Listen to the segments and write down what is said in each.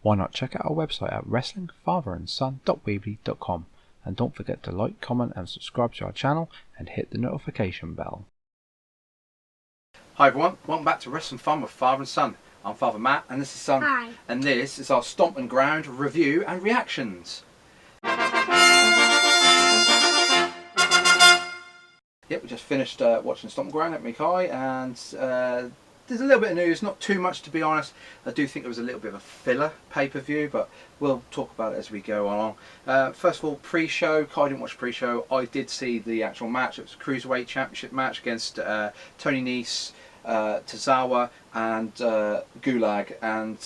why not check out our website at wrestlingfatherandson.weebly.com, and don't forget to like, comment and subscribe to our channel and hit the notification bell. Hi everyone, welcome back to Wrestling Fun with Father and Son. I'm Father Matt and this is Son. Hi. And this is our Stomping Ground review and reactions. Yep, we just finished watching Stomping Ground at Mikai, and there's a little bit of news, not too much to be honest. I do think it was a little bit of a filler pay-per-view, but we'll talk about it as we go along. First of all, pre-show, I didn't watch pre-show, I did see the actual match. It was a Cruiserweight Championship match against Tony Nese, Tozawa and Gulag, and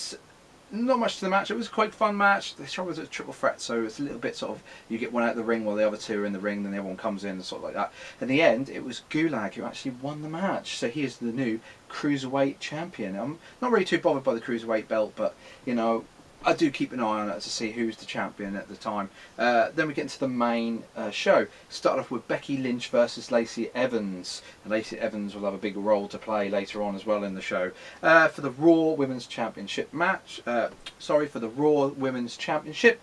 not much to the match. It was a quite fun match. The show was a triple threat, so it's a little bit sort of, you get one out of the ring while the other two are in the ring, then everyone comes in and sort of like that. In the end, it was Gulag who actually won the match, so he is the new Cruiserweight champion. I'm not really too bothered by the Cruiserweight belt, but you know, I do keep an eye on it to see who's the champion at the time. Then we get into the main show. Start off with Becky Lynch versus Lacey Evans. And Lacey Evans will have a big role to play later on as well in the show. For the Raw Women's Championship match. For the Raw Women's Championship.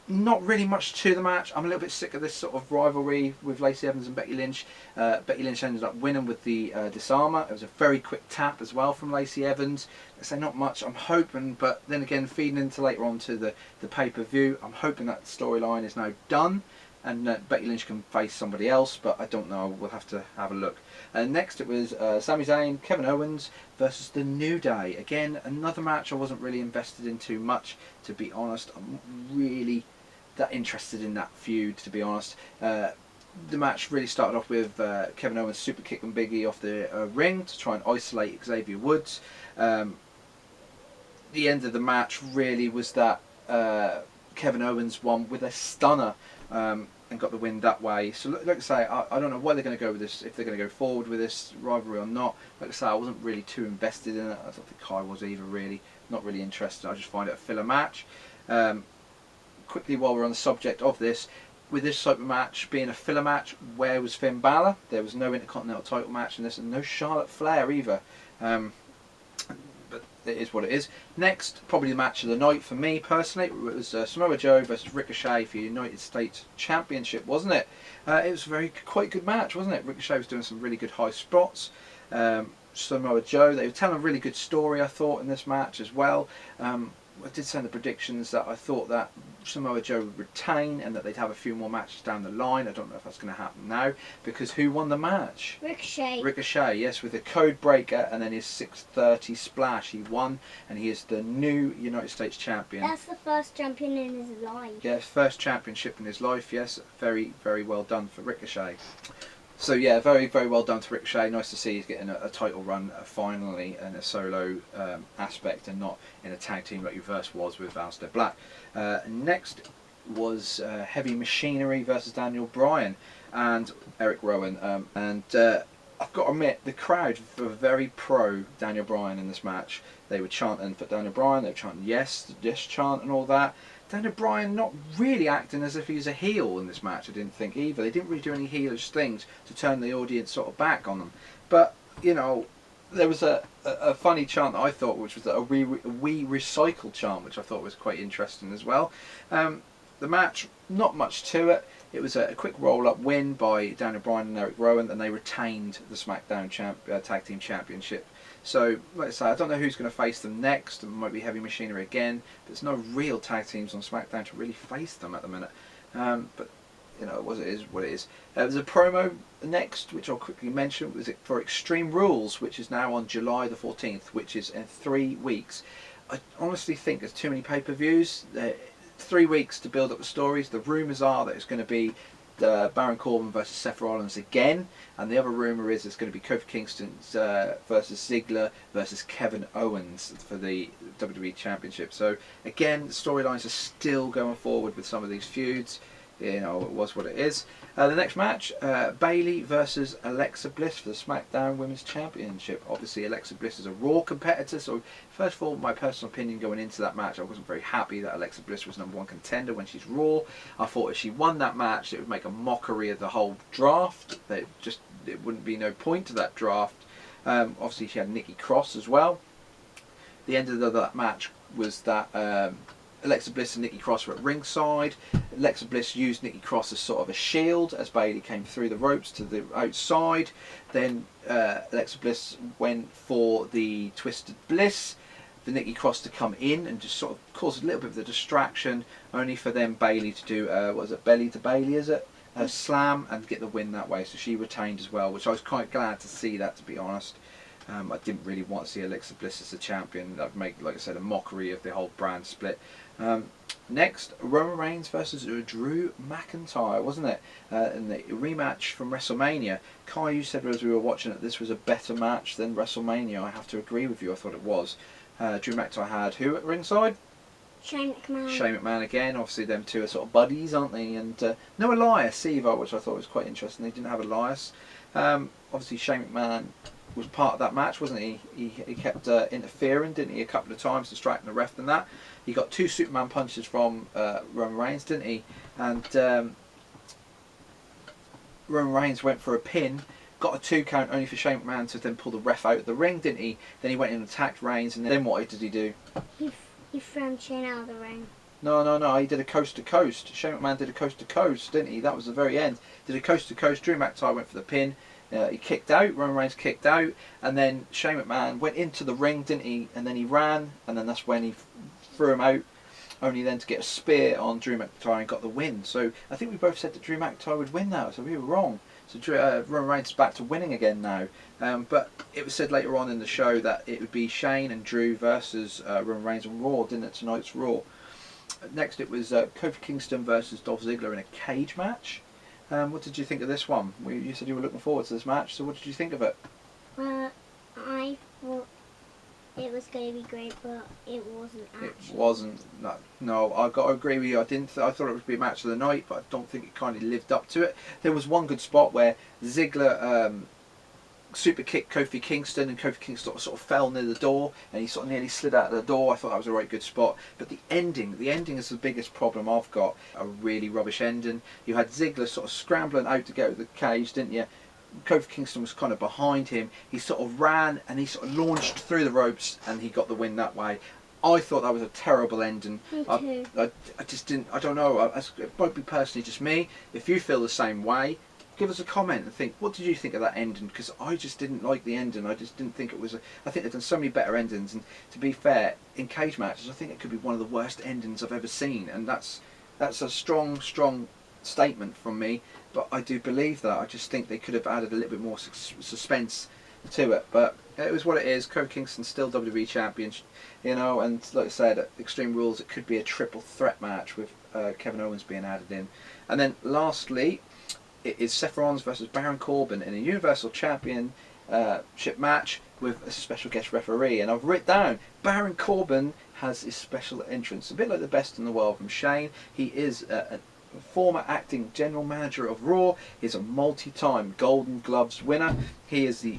Not really much to the match. I'm a little bit sick of this sort of rivalry with Lacey Evans and Becky Lynch. Becky Lynch ended up winning with the disarmer. It was a very quick tap as well from Lacey Evans. So not much. I'm hoping, but then again, feeding into later on to the pay-per-view, I'm hoping that storyline is now done and Becky Lynch can face somebody else, but I don't know. We'll have to have a look. Next it was Sami Zayn, Kevin Owens versus The New Day. Again, another match I wasn't really invested in too much, to be honest. I'm really that interested in that feud, to be honest. The match really started off with Kevin Owens super kicking Big E off the ring to try and isolate Xavier Woods. The end of the match really was that Kevin Owens won with a stunner and got the win that way. So like I say, I don't know why they're going to go with this, if they're going to go forward with this rivalry or not. Like I say, I wasn't really too invested in it. I don't think Kai was either, really. Not really interested. I just find it a filler match. Quickly, while we're on the subject of this, with this type of match being a filler match, where was Finn Balor? There was no Intercontinental title match in this, and no Charlotte Flair either. But it is what it is. Next, probably the match of the night for me personally, it was Samoa Joe versus Ricochet for the United States Championship, wasn't it? It was a quite good match, wasn't it? Ricochet was doing some really good high spots. Samoa Joe, they were telling a really good story, I thought, in this match as well. I did send the predictions that I thought that Samoa Joe would retain and that they'd have a few more matches down the line. I don't know if that's going to happen now, because who won the match? Ricochet. Ricochet, yes, with a code breaker and then his 630 splash. He won, and he is the new United States champion. That's the first champion in his life. Yes, first championship in his life, yes. Very, very well done for Ricochet. So yeah, very, very well done to Ricochet. Nice to see he's getting a title run finally in a solo aspect and not in a tag team like he first was with Aleister Black. Next was Heavy Machinery versus Daniel Bryan and Eric Rowan. I've got to admit, the crowd were very pro Daniel Bryan in this match. They were chanting for Daniel Bryan, they were chanting yes chant and all that. Daniel Bryan not really acting as if he's a heel in this match, I didn't think either. They didn't really do any heelish things to turn the audience sort of back on them. But, you know, there was a funny chant that I thought, which was a we recycle chant, which I thought was quite interesting as well. The match, not much to it. It was a quick roll-up win by Daniel Bryan and Eric Rowan, and they retained the SmackDown Tag Team Championship. So, like I say, I don't know who's going to face them next. It might be Heavy Machinery again, but there's no real tag teams on SmackDown to really face them at the minute. But, you know, it is what it is. There's a promo next, which I'll quickly mention, was it for Extreme Rules, which is now on July the 14th, which is in 3 weeks. I honestly think there's too many pay-per-views. 3 weeks to build up the stories. The rumours are that it's going to be Baron Corbin versus Seth Rollins again, and the other rumour is it's going to be Kofi Kingston versus Ziggler versus Kevin Owens for the WWE Championship. So again, the storylines are still going forward with some of these feuds. You know, it was what it is. The next match, Bayley versus Alexa Bliss for the SmackDown Women's Championship. Obviously, Alexa Bliss is a Raw competitor, so first of all, my personal opinion going into that match, I wasn't very happy that Alexa Bliss was #1 contender when she's Raw. I thought if she won that match, it would make a mockery of the whole draft. It wouldn't be no point to that draft. Obviously, she had Nikki Cross as well. The end of that match was that Alexa Bliss and Nikki Cross were at ringside. Alexa Bliss used Nikki Cross as sort of a shield as Bayley came through the ropes to the outside. Then Alexa Bliss went for the Twisted Bliss for Nikki Cross to come in and just sort of cause a little bit of the distraction, only for then Bayley to do, what is it, belly to Bayley, is it? A slam, and get the win that way. So she retained as well, which I was quite glad to see that, to be honest. I didn't really want to see Alexa Bliss as the champion. That would make, like I said, a mockery of the whole brand split. Next, Roman Reigns versus Drew McIntyre, wasn't it? In the rematch from WrestleMania. Kai, you said as we were watching it, this was a better match than WrestleMania. I have to agree with you. I thought it was. Drew McIntyre had who at ringside? Shane McMahon. Shane McMahon again. Obviously, them two are sort of buddies, aren't they? And no Elias either, which I thought was quite interesting. They didn't have Elias. Obviously, Shane McMahon was part of that match, wasn't he? He kept interfering, didn't he, a couple of times, distracting the ref and that. He got 2 Superman punches from Roman Reigns, didn't he? And Roman Reigns went for a pin, got a 2 count only for Shane McMahon to then pull the ref out of the ring, didn't he? Then he went in and attacked Reigns, and then what did he do? He threw Shane out of the ring. No, he did a coast to coast. Shane McMahon did a coast to coast, didn't he? That was the very end. Did a coast to coast. Drew McIntyre went for the pin. He kicked out, Roman Reigns kicked out, and then Shane McMahon went into the ring, didn't he? And then he ran, and then that's when he threw him out, only then to get a spear on Drew McIntyre and got the win. So I think we both said that Drew McIntyre would win now, so we were wrong. So Roman Reigns is back to winning again now. But it was said later on in the show that it would be Shane and Drew versus Roman Reigns on Raw, didn't it? Tonight's Raw. Next it was Kofi Kingston versus Dolph Ziggler in a cage match. What did you think of this one? You said you were looking forward to this match, so what did you think of it? Well, I thought it was going to be great, but it wasn't actually. It wasn't. No, I got to agree with you. I thought it would be a match of the night, but I don't think it kind of lived up to it. There was one good spot where Ziggler super kicked Kofi Kingston, and Kofi Kingston sort of fell near the door, and he sort of nearly slid out of the door. I thought that was a right good spot. But the ending is the biggest problem I've got. A really rubbish ending. You had Ziggler sort of scrambling out to go to the cage, didn't you? Kofi Kingston was kind of behind him. He sort of ran and he sort of launched through the ropes, and he got the win that way. I thought that was a terrible ending. Me too. I just didn't. I don't know. It might be personally just me. If you feel the same way, give us a comment and think, what did you think of that ending? Because I just didn't like the ending. I just didn't think it was I think they've done so many better endings, and to be fair, in cage matches I think it could be one of the worst endings I've ever seen, and that's a strong statement from me, but I do believe that. I just think they could have added a little bit more suspense to it, but it was what it is. Kofi Kingston's still WWE champion, and like I said, at Extreme Rules it could be a triple threat match with Kevin Owens being added in. And then lastly, it is Seth Rollins versus Baron Corbin in a Universal Championship match with a special guest referee. And I've written down, Baron Corbin has his special entrance, a bit like the best in the world from Shane. He is a former acting general manager of Raw. He's a multi-time Golden Gloves winner. He is the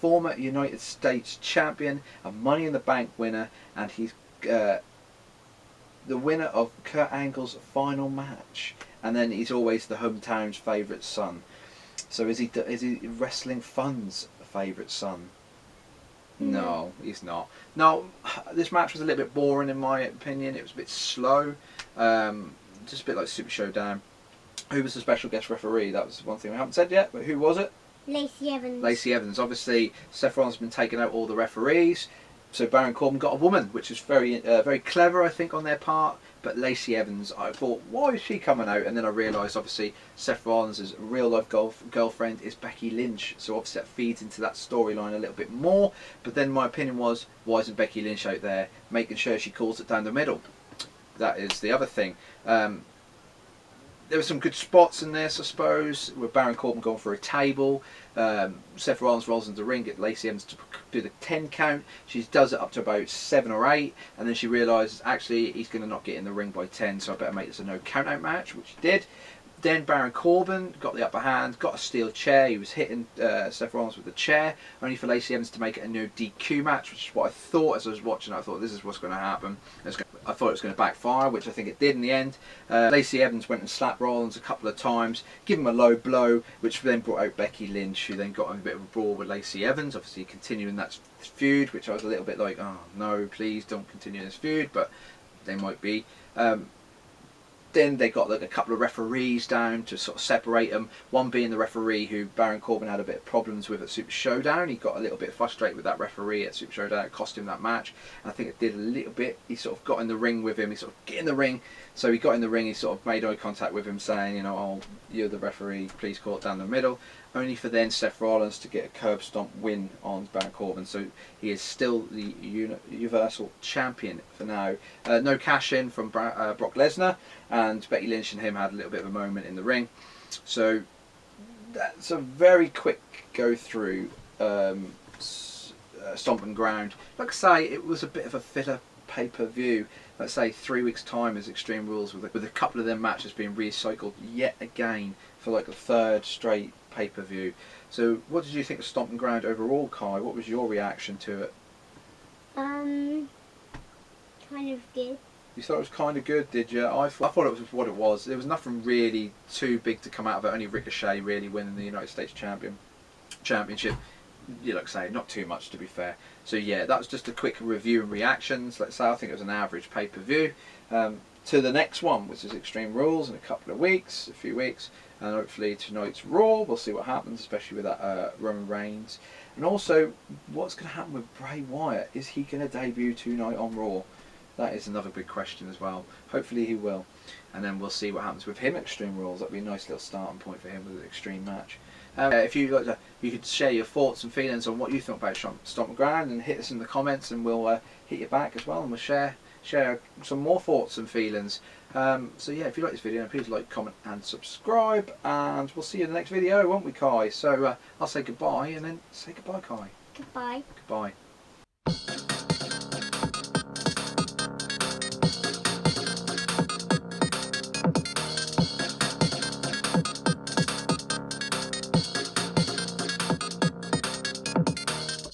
former United States champion, a Money in the Bank winner, and he's the winner of Kurt Angle's final match. And then he's always the hometown's favourite son. So is he Wrestling Fun's favourite son? No, he's not. No, this match was a little bit boring in my opinion. It was a bit slow, just a bit like Super Showdown. Who was the special guest referee? That was one thing we haven't said yet, but who was it? Lacey Evans. Lacey Evans. Obviously, Seth Rollins has been taking out all the referees, so Baron Corbin got a woman, which is very clever, I think, on their part. But Lacey Evans, I thought, why is she coming out? And then I realised, obviously, Seth Rollins' real-life girlfriend is Becky Lynch. So obviously that feeds into that storyline a little bit more. But then my opinion was, why isn't Becky Lynch out there making sure she calls it down the middle? That is the other thing. There were some good spots in this, I suppose, with Baron Corbin going for a table. Seth Rollins rolls into the ring, get Lacey Evans to do the 10 count. She does it up to about 7 or 8, and then she realises, actually, he's going to not get in the ring by 10, so I better make this a no count out match, which she did. Then Baron Corbin got the upper hand, got a steel chair. He was hitting Seth Rollins with the chair, only for Lacey Evans to make it a no DQ match, which is what I thought as I was watching. I thought this is what's going to happen. I thought it was going to backfire, which I think it did in the end. Lacey Evans went and slapped Rollins a couple of times, give him a low blow, which then brought out Becky Lynch, who then got in a bit of a brawl with Lacey Evans, obviously continuing that feud, which I was a little bit like, oh no, please don't continue this feud, but they might be. Then they got like a couple of referees down to sort of separate them. One being the referee who Baron Corbin had a bit of problems with at Super Showdown. He got a little bit frustrated with that referee at Super Showdown. It cost him that match. And I think it did a little bit. He sort of got in the ring with him. He sort of get in the ring. So he got in the ring. He sort of made eye contact with him, saying, you know, oh, you're the referee. Please call it down the middle. Only for then Seth Rollins to get a curb stomp win on Baron Corbin. So he is still the Universal Champion for now. No cash in from Brock Lesnar, and Becky Lynch and him had a little bit of a moment in the ring. So that's a very quick go through Stomping Ground. Like I say, it was a bit of a filler pay-per-view. Let's say 3 weeks time is Extreme Rules, with a couple of them matches being recycled yet again for like the third straight pay-per-view. So what did you think of Stomping Ground overall, Kai? What was your reaction to it? Kind of good. You thought it was kind of good, did you? I thought it was what it was. There was nothing really too big to come out of it. Only Ricochet really winning the United States Championship. You like say, not too much to be fair. So yeah, that was just a quick review and reactions. Let's say I think it was an average pay-per-view. To the next one, which is Extreme Rules in a few weeks, and hopefully tonight's Raw. We'll see what happens, especially with that Roman Reigns, and also what's going to happen with Bray Wyatt. Is he going to debut tonight on Raw? That is another big question as well. Hopefully he will, and then we'll see what happens with him at Extreme Rules. That'll be a nice little starting point for him with an Extreme match. If you like, you could share your thoughts and feelings on what you think about Stomping Ground, and hit us in the comments, and we'll hit you back as well, and we'll share some more thoughts and feelings. So yeah, if you like this video, please like, comment and subscribe, and we'll see you in the next video, won't we, Kai? So I'll say goodbye, and then say goodbye, Kai. Goodbye. Goodbye.